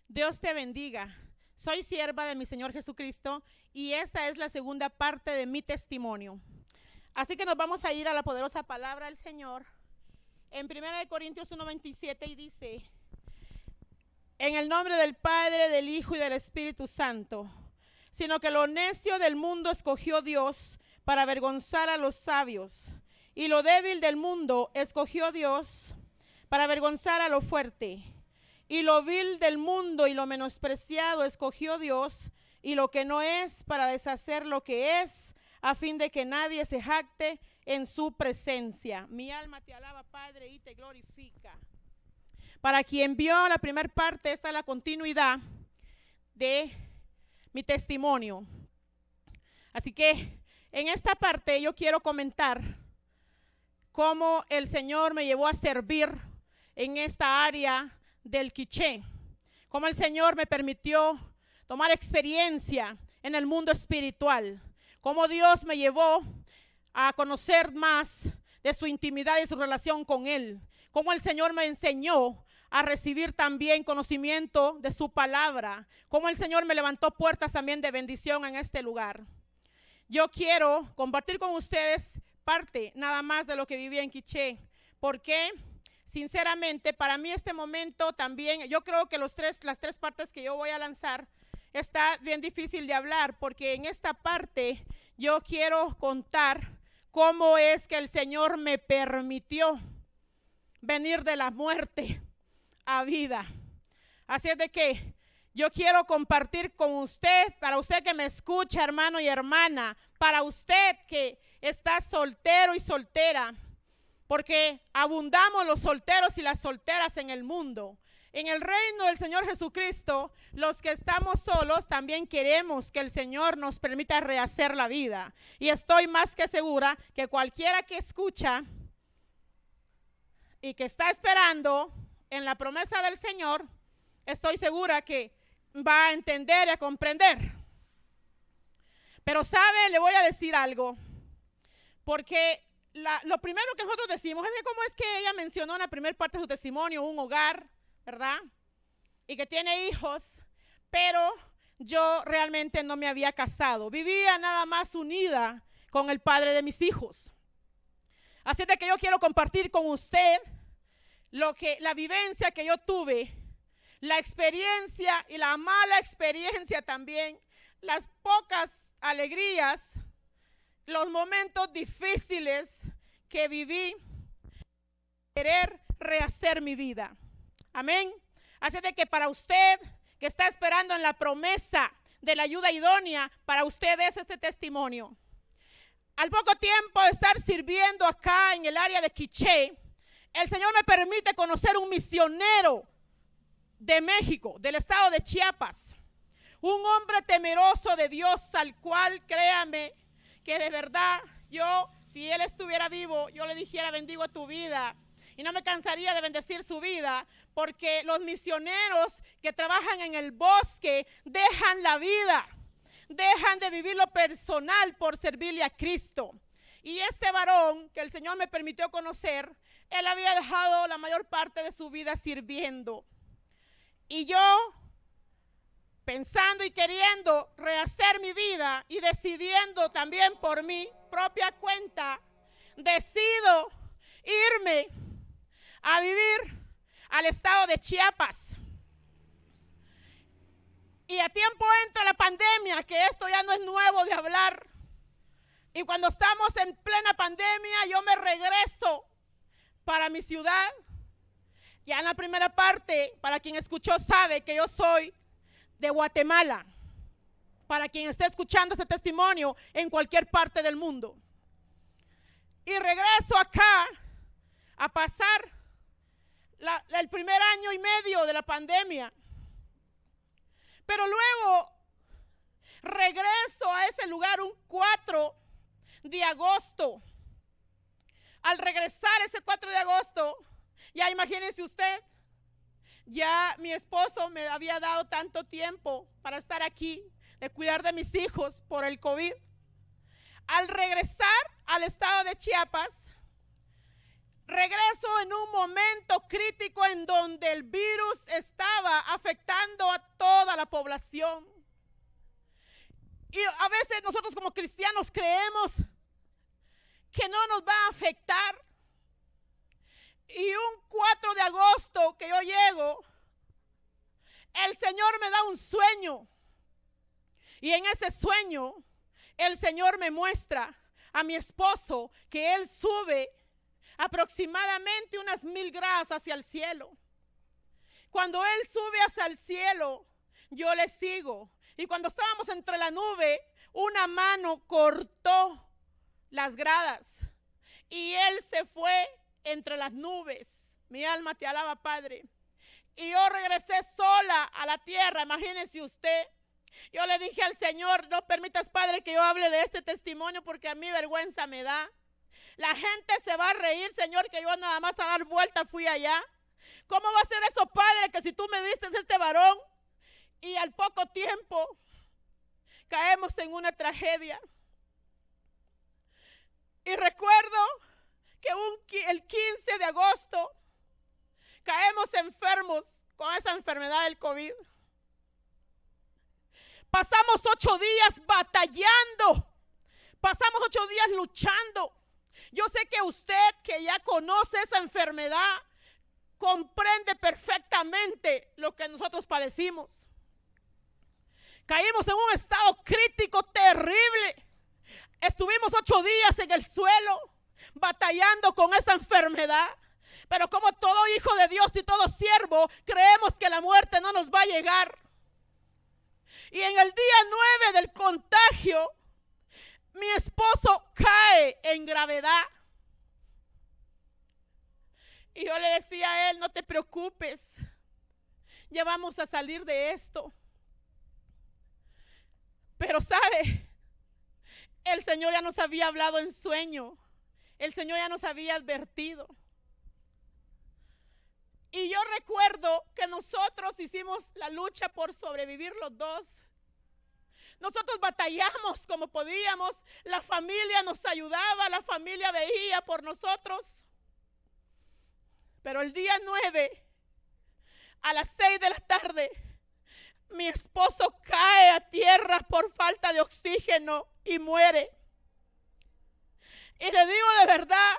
Dios te bendiga. Soy sierva de mi Señor Jesucristo y esta es la segunda parte de mi testimonio. Así que nos vamos a ir a la poderosa palabra del Señor en 1 Corintios 1:27 y dice: en el nombre del Padre, del Hijo y del Espíritu Santo, sino que lo necio del mundo escogió Dios para avergonzar a los sabios, y lo débil del mundo escogió Dios para avergonzar a lo fuerte. Y lo vil del mundo y lo menospreciado escogió Dios, y lo que no es, para deshacer lo que es, a fin de que nadie se jacte en su presencia. Mi alma te alaba, Padre, y te glorifica. Para quien vio la primera parte, esta es la continuidad de mi testimonio. Así que en esta parte yo quiero comentar cómo el Señor me llevó a servir en esta área del quiché, cómo el Señor me permitió tomar experiencia en el mundo espiritual, cómo Dios me llevó a conocer más de su intimidad y su relación con Él, cómo el Señor me enseñó a recibir también conocimiento de su palabra, cómo el Señor me levantó puertas también de bendición en este lugar. Yo quiero compartir con ustedes parte nada más de lo que viví en Quiché, porque sinceramente para mí este momento también, yo creo que las tres partes que yo voy a lanzar está bien difícil de hablar, porque en esta parte yo quiero contar cómo es que el Señor me permitió venir de la muerte a vida. Así es de que yo quiero compartir con usted, para usted que me escucha, hermano y hermana, para usted que está soltero y soltera, porque abundamos los solteros y las solteras en el mundo. En el reino del Señor Jesucristo, los que estamos solos también queremos que el Señor nos permita rehacer la vida. Y estoy más que segura que cualquiera que escucha y que está esperando en la promesa del Señor, estoy segura que va a entender y a comprender. Pero sabe, le voy a decir algo, porque lo primero que nosotros decimos es que cómo es que ella mencionó en la primera parte de su testimonio un hogar, ¿verdad? Y que tiene hijos, pero yo realmente no me había casado. Vivía nada más unida con el padre de mis hijos. Así de que yo quiero compartir con usted la vivencia que yo tuve, la experiencia y la mala experiencia también, las pocas alegrías, los momentos difíciles que viví, querer rehacer mi vida. Amén. Así de que para usted que está esperando en la promesa de la ayuda idónea, para usted es este testimonio. Al poco tiempo de estar sirviendo acá en el área de Quiché, el Señor me permite conocer un misionero de México, del estado de Chiapas. Un hombre temeroso de Dios, al cual, créame, que de verdad yo, si él estuviera vivo, yo le dijera: bendigo tu vida. Y no me cansaría de bendecir su vida, porque los misioneros que trabajan en el bosque dejan la vida, dejan de vivir lo personal por servirle a Cristo. Y este varón que el Señor me permitió conocer, él había dejado la mayor parte de su vida sirviendo. Y yo, pensando y queriendo rehacer mi vida y decidiendo también por mi propia cuenta, decido irme a vivir al estado de Chiapas. Y a tiempo entra la pandemia, que esto ya no es nuevo de hablar. Y cuando estamos en plena pandemia, yo me regreso para mi ciudad. Ya en la primera parte, para quien escuchó sabe que yo soy de Guatemala. Para quien esté escuchando este testimonio en cualquier parte del mundo. Y regreso acá a pasar el primer año y medio de la pandemia. Pero luego regreso a ese lugar un 4 de agosto. Al regresar ese 4 de agosto, ya imagínense usted, ya mi esposo me había dado tanto tiempo para estar aquí, de cuidar de mis hijos por el COVID. Al regresar al estado de Chiapas, regreso en un momento crítico en donde el virus estaba afectando a toda la población. Y a veces nosotros como cristianos creemos que no nos va a afectar. Y un 4 de agosto que yo llego, el Señor me da un sueño. Y en ese sueño, el Señor me muestra a mi esposo que él sube aproximadamente unas 1000 gradas hacia el cielo. Cuando él sube hacia el cielo, yo le sigo. Y cuando estábamos entre la nube, una mano cortó las gradas y él se fue entre las nubes. Mi alma te alaba, Padre. Y yo regresé sola a la tierra. Imagínese usted. Yo le dije al Señor, no permitas, Padre, que yo hable de este testimonio porque a mí vergüenza me da. La gente se va a reír, Señor, que yo nada más a dar vuelta fui allá. ¿Cómo va a ser eso, Padre, que si tú me diste este varón y al poco tiempo caemos en una tragedia? Y recuerdo que el 15 de agosto caemos enfermos con esa enfermedad del COVID. Pasamos 8 días batallando. Pasamos 8 días luchando. Yo sé que usted que ya conoce esa enfermedad comprende perfectamente lo que nosotros padecimos. Caímos en un estado crítico terrible. Estuvimos 8 días en el suelo batallando con esa enfermedad. Pero como todo hijo de Dios y todo siervo, creemos que la muerte no nos va a llegar. Y en el día 9 del contagio, mi esposo cae en gravedad. Y yo le decía a él, no te preocupes, ya vamos a salir de esto. Pero sabe, el Señor ya nos había hablado en sueño. El Señor ya nos había advertido. Y yo recuerdo que nosotros hicimos la lucha por sobrevivir los dos. Nosotros batallamos como podíamos. La familia nos ayudaba, la familia veía por nosotros. Pero el día 9, a las 6 de la tarde, mi esposo cae a tierra por falta de oxígeno y muere. Y le digo de verdad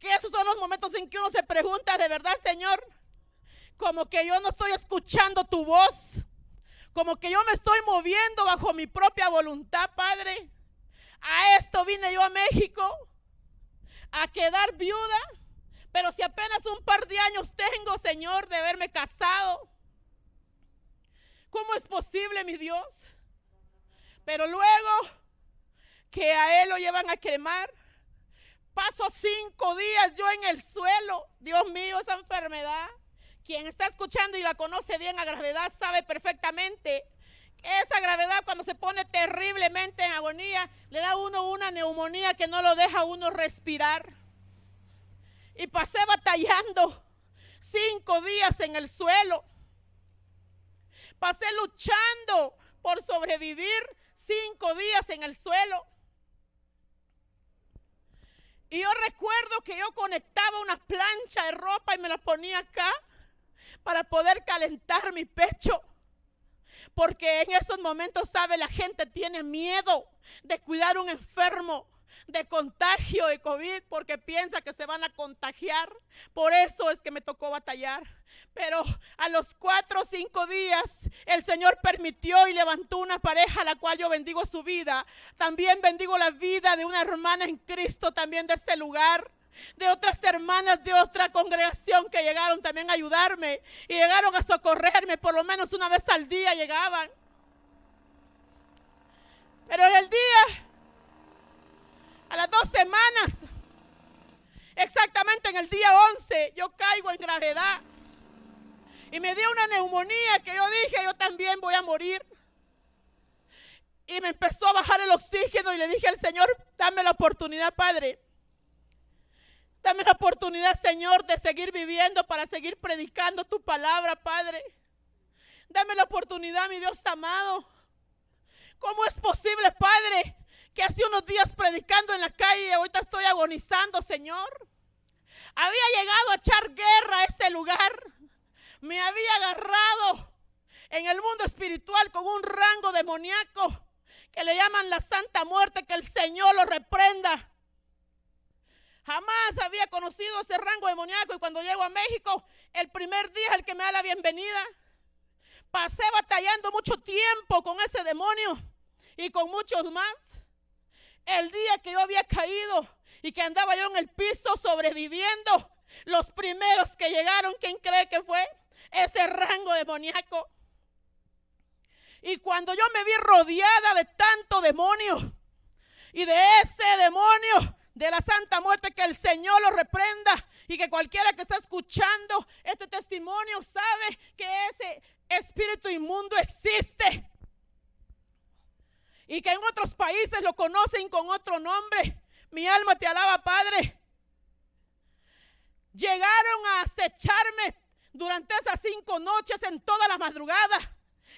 que esos son los momentos en que uno se pregunta, de verdad, Señor, como que yo no estoy escuchando tu voz, como que yo me estoy moviendo bajo mi propia voluntad, Padre. A esto vine yo a México, a quedar viuda, pero si apenas un par de años tengo, Señor, de haberme casado. ¿Cómo es posible, mi Dios? Pero luego que a él lo llevan a cremar, paso 5 días yo en el suelo. Dios mío, esa enfermedad. Quien está escuchando y la conoce bien a gravedad sabe perfectamente que esa gravedad, cuando se pone terriblemente en agonía, le da a uno una neumonía que no lo deja a uno respirar. Y pasé batallando 5 días en el suelo. Pasé luchando por sobrevivir 5 días en el suelo. Y yo recuerdo que yo conectaba una plancha de ropa y me la ponía acá para poder calentar mi pecho. Porque en esos momentos, sabe, la gente tiene miedo de cuidar a un enfermo de contagio de COVID porque piensa que se van a contagiar. Por eso es que me tocó batallar. Pero a los 4 o 5 días el Señor permitió y levantó una pareja a la cual yo bendigo su vida. También bendigo la vida de una hermana en Cristo también de este lugar, de otras hermanas de otra congregación que llegaron también a ayudarme y llegaron a socorrerme. Por lo menos una vez al día llegaban. Pero en el día, a las 2 semanas, exactamente en el día 11, yo caigo en gravedad. Y me dio una neumonía que yo dije, yo también voy a morir. Y me empezó a bajar el oxígeno y le dije al Señor, dame la oportunidad, Padre. Dame la oportunidad, Señor, de seguir viviendo para seguir predicando tu palabra, Padre. Dame la oportunidad, mi Dios amado. ¿Cómo es posible, Padre, que hace unos días predicando en la calle y ahorita estoy agonizando, Señor? Había llegado a echar guerra a ese lugar. Me había agarrado en el mundo espiritual con un rango demoníaco que le llaman la Santa Muerte, que el Señor lo reprenda. Jamás había conocido ese rango demoníaco, y cuando llego a México, el primer día es el que me da la bienvenida. Pasé batallando mucho tiempo con ese demonio y con muchos más. El día que yo había caído y que andaba yo en el piso sobreviviendo, los primeros que llegaron, ¿quién cree que fue? Ese rango demoníaco. Y cuando yo me vi rodeada de tanto demonio y de ese demonio de la Santa Muerte, que el Señor lo reprenda, y que cualquiera que está escuchando este testimonio sabe que ese espíritu inmundo existe y que en otros países lo conocen con otro nombre. Mi alma te alaba, Padre. Llegaron a acecharme durante esas 5 noches en toda la madrugada.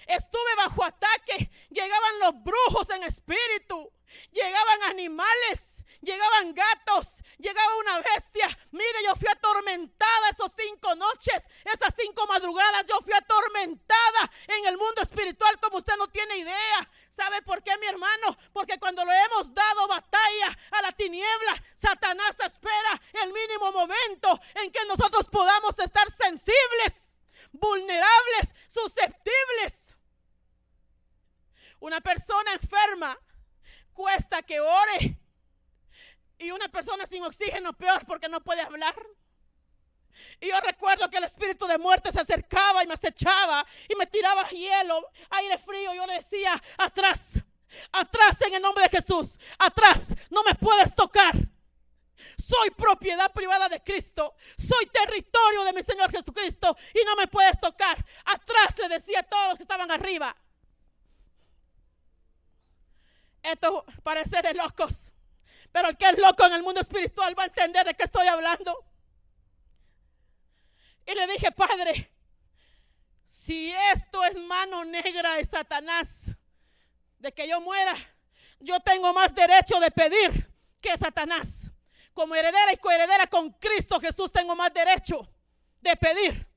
Estuve bajo ataque. Llegaban los brujos en espíritu, llegaban animales, llegaban gatos, llegaba una bestia. Mire, yo fui atormentada esos 5 noches, esas 5 madrugadas. Yo fui atormentada en el mundo espiritual como usted no tiene idea. ¿Sabe por qué, mi hermano? Porque cuando le hemos dado batalla a la tiniebla, Satanás espera el mínimo momento en que nosotros podamos estar sensibles, vulnerables, susceptibles. Una persona enferma cuesta que ore, y una persona sin oxígeno peor, porque no puede hablar. Y yo recuerdo que el espíritu de muerte se acercaba y me acechaba y me tiraba hielo, aire frío. Yo le decía: atrás, atrás, en el nombre de Jesús, atrás, no me puedes tocar. Soy propiedad privada de Cristo, soy territorio de mi Señor Jesucristo y no me puedes tocar. Atrás, le decía a todos los que estaban arriba. Esto parece de locos, pero el que es loco en el mundo espiritual va a entender de qué estoy hablando. Y le dije: Padre, si esto es mano negra de Satanás, de que yo muera, yo tengo más derecho de pedir que Satanás. Como heredera y coheredera con Cristo Jesús, tengo más derecho de pedir.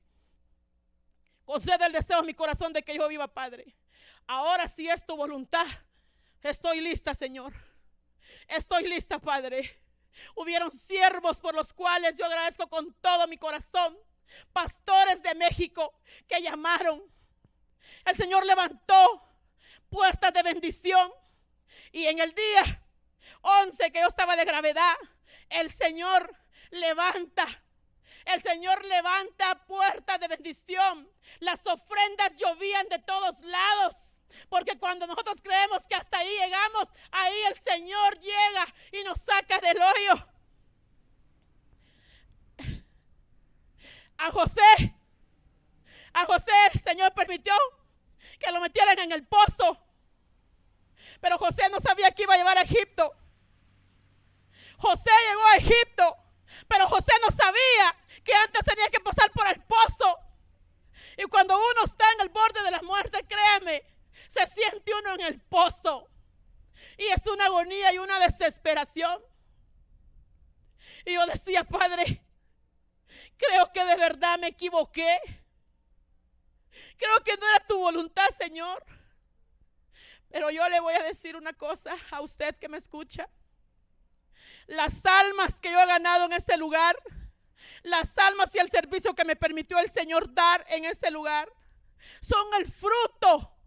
Concede el deseo en mi corazón de que yo viva, Padre. Ahora, si es tu voluntad, estoy lista, Señor. Estoy lista, Padre. Hubieron siervos por los cuales yo agradezco con todo mi corazón. Pastores de México que llamaron. El Señor levantó puertas de bendición. Y en el día 11 que yo estaba de gravedad, el Señor levanta puertas de bendición. Las ofrendas llovían de todos lados. Porque cuando nosotros creemos que hasta ahí llegamos, ahí el Señor llega y nos saca del hoyo. A José el Señor permitió que lo metieran en el pozo. Pero José no sabía que iba a llevar a Egipto. José llegó a Egipto, pero José no sabía que antes tenía que pasar por el pozo. Y cuando uno está en el borde de la muerte, créeme, se siente uno en el pozo. Y es una agonía y una desesperación. Y yo decía: Padre, creo que de verdad me equivoqué. Creo que no era tu voluntad, Señor. Pero yo le voy a decir una cosa a usted que me escucha. Las almas que yo he ganado en este lugar, las almas y el servicio que me permitió el Señor dar en este lugar, son el fruto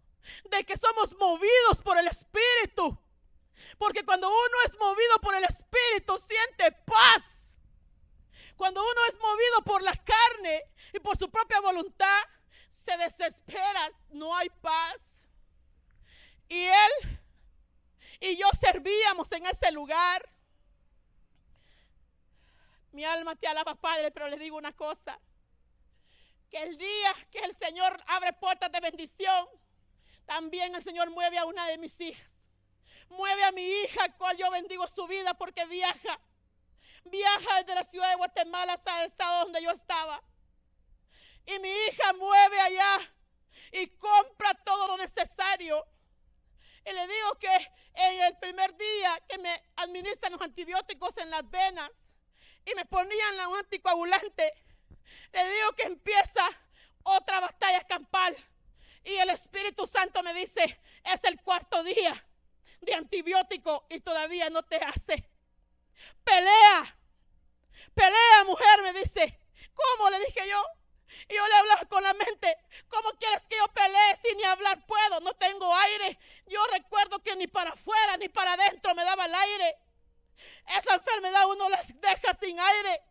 de que somos movidos por el Espíritu. Porque cuando uno es movido por el Espíritu, siente paz. Cuando uno es movido por la carne y por su propia voluntad, se desespera, no hay paz. Y él y yo servíamos en ese lugar. Mi alma te alaba, Padre, pero les digo una cosa: que el día que el Señor abre puertas de bendición, también el Señor mueve a una de mis hijas. Mueve a mi hija, cual yo bendigo su vida, porque viaja desde la ciudad de Guatemala hasta el estado donde yo estaba. Y mi hija mueve allá y compra todo lo necesario. Y le digo que en el primer día que me administran los antibióticos en las venas, y me ponían un anticoagulante. Le digo que empieza otra batalla campal. Y el Espíritu Santo me dice, es el 4º día de antibiótico y todavía no te hace. Pelea, pelea, mujer, me dice. ¿Cómo? Le dije yo. Y yo le hablaba con la mente, ¿cómo quieres que yo pelee si ni hablar puedo? No tengo aire. Yo recuerdo que ni para afuera ni para adentro me daba el aire. Esa enfermedad uno las deja sin aire.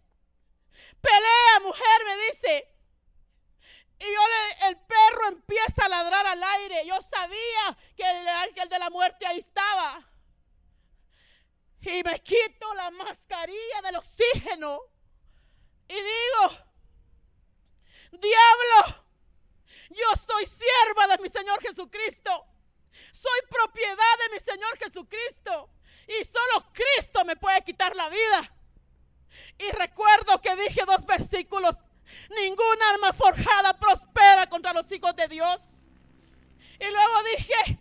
Pelea, mujer, me dice. Y el perro empieza a ladrar al aire. Yo sabía que el ángel de la muerte ahí estaba. Y me quito la mascarilla del oxígeno. Y digo, diablo, yo soy sierva de mi Señor Jesucristo. Soy propiedad de mi Señor Jesucristo. Y solo Cristo me puede quitar la vida. Y recuerdo que dije 2 versículos. Ninguna arma forjada prospera contra los hijos de Dios. Y luego dije,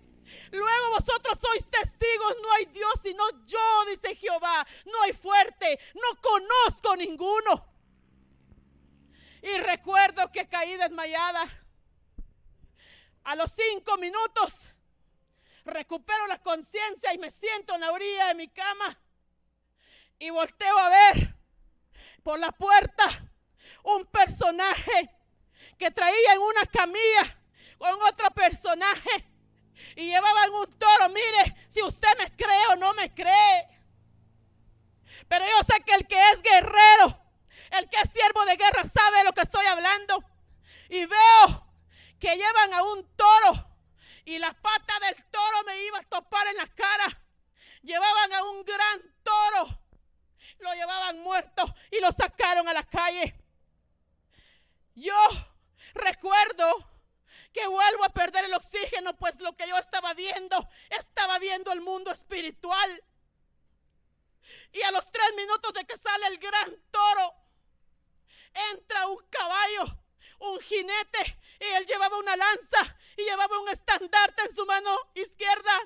luego vosotros sois testigos, no hay Dios sino yo, dice Jehová. No hay fuerte, no conozco ninguno. Y recuerdo que caí desmayada. A los 5 minutos recupero la conciencia y me siento en la orilla de mi cama. Y volteo a ver por la puerta un personaje que traía en una camilla con otro personaje y llevaban un toro. Mire, si usted me cree o no me cree, pero yo sé que el que es guerrero, el que es siervo de guerra, sabe de lo que estoy hablando. Y veo que llevan a un toro y la pata del toro me iba a topar en la cara. Llevaban a un gran toro, lo llevaban muerto y lo sacaron a la calle. Yo recuerdo que vuelvo a perder el oxígeno, pues lo que yo estaba viendo el mundo espiritual. Y a los 3 minutos de que sale el gran toro, entra un caballo, un jinete, y él llevaba una lanza y llevaba un estandarte en su mano izquierda.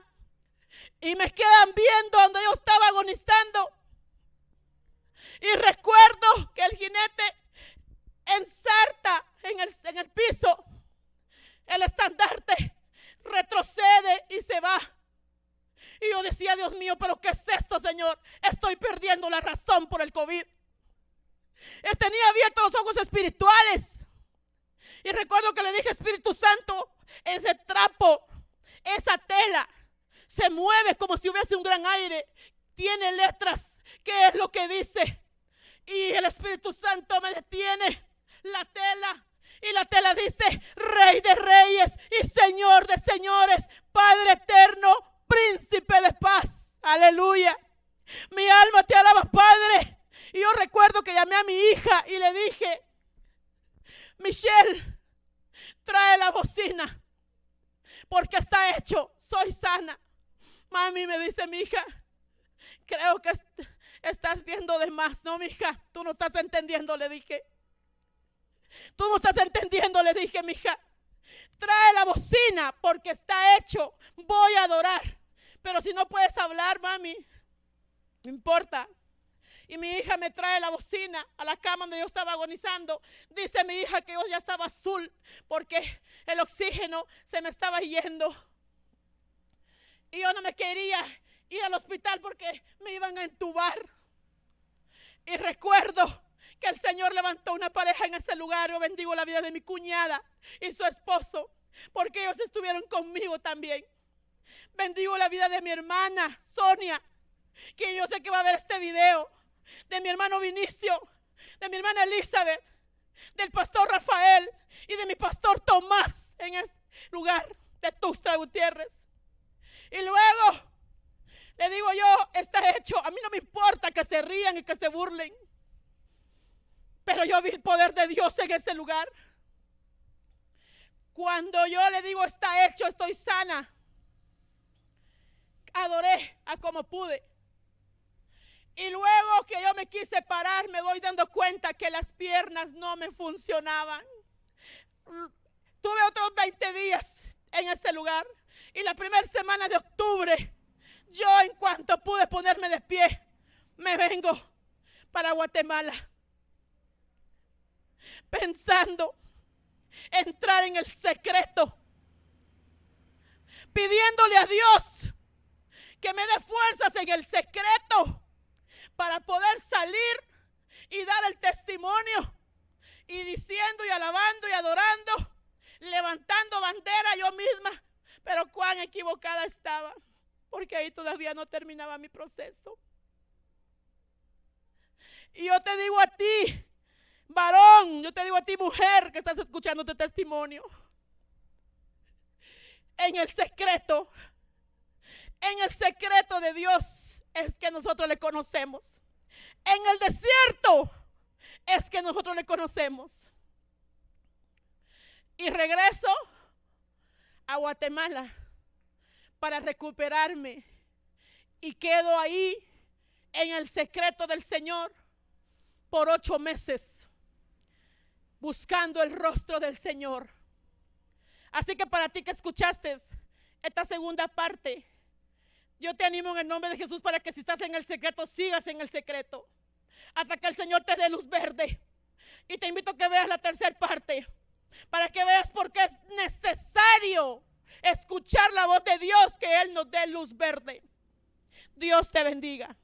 Y me quedan viendo donde yo estaba agonizando. Y recuerdo que el jinete ensarta en el piso el estandarte, retrocede y se va. Y yo decía, Dios mío, pero ¿qué es esto, Señor? Estoy perdiendo la razón por el COVID. Tenía abiertos los ojos espirituales. Y recuerdo que le dije, Espíritu Santo, ese trapo, esa tela, se mueve como si hubiese un gran aire. Tiene letras. ¿Qué es lo que dice? Y el Espíritu Santo me detiene la tela. Y la tela dice, Rey de reyes y Señor de señores, Padre eterno, Príncipe de paz. Aleluya. Mi alma te alaba, Padre. Y yo recuerdo que llamé a mi hija y le dije, Michelle, trae la bocina, porque está hecho, soy sana. Mami, me dice mi hija, creo que estás viendo de más. No, mi hija, tú no estás entendiendo, le dije. Tú no estás entendiendo, le dije, mi hija. Trae la bocina, porque está hecho, voy a adorar. Pero si no puedes hablar, mami, no importa. Y mi hija me trae la bocina a la cama donde yo estaba agonizando. Dice mi hija que yo ya estaba azul porque el oxígeno se me estaba yendo. Y yo no me quería ir al hospital porque me iban a entubar. Y recuerdo que el Señor levantó una pareja en ese lugar. Yo bendigo la vida de mi cuñada y su esposo, porque ellos estuvieron conmigo también. Bendigo la vida de mi hermana Sonia, que yo sé que va a ver este video, de mi hermano Vinicio, de mi hermana Elizabeth, del pastor Rafael y de mi pastor Tomás en ese lugar de Tuxtla Gutiérrez. Y luego le digo yo, está hecho. A mí no me importa que se rían y que se burlen, pero yo vi el poder de Dios en ese lugar. Cuando yo le digo, está hecho, estoy sana, adoré a como pude. Y luego que yo me quise parar, me doy dando cuenta que las piernas no me funcionaban. Tuve otros 20 días en ese lugar. Y la primera semana de octubre, yo en cuanto pude ponerme de pie, me vengo. para Guatemala, pensando entrar en el secreto, pidiéndole a Dios que me dé fuerzas en el secreto para poder salir y dar el testimonio, y diciendo y alabando y adorando, levantando bandera yo misma. Pero cuán equivocada estaba, porque ahí todavía no terminaba mi proceso. Y yo te digo a ti, varón, yo te digo a ti, mujer, que estás escuchando este testimonio, en el secreto de Dios es que nosotros le conocemos. En el desierto es que nosotros le conocemos. Y regreso a Guatemala para recuperarme, y quedo ahí en el secreto del Señor por 8 meses, buscando el rostro del Señor. Así que para ti que escuchaste esta segunda parte, yo te animo en el nombre de Jesús para que si estás en el secreto, sigas en el secreto hasta que el Señor te dé luz verde. Y te invito a que veas la tercera parte, para que veas por qué es necesario escuchar la voz de Dios, que Él nos dé luz verde. Dios te bendiga.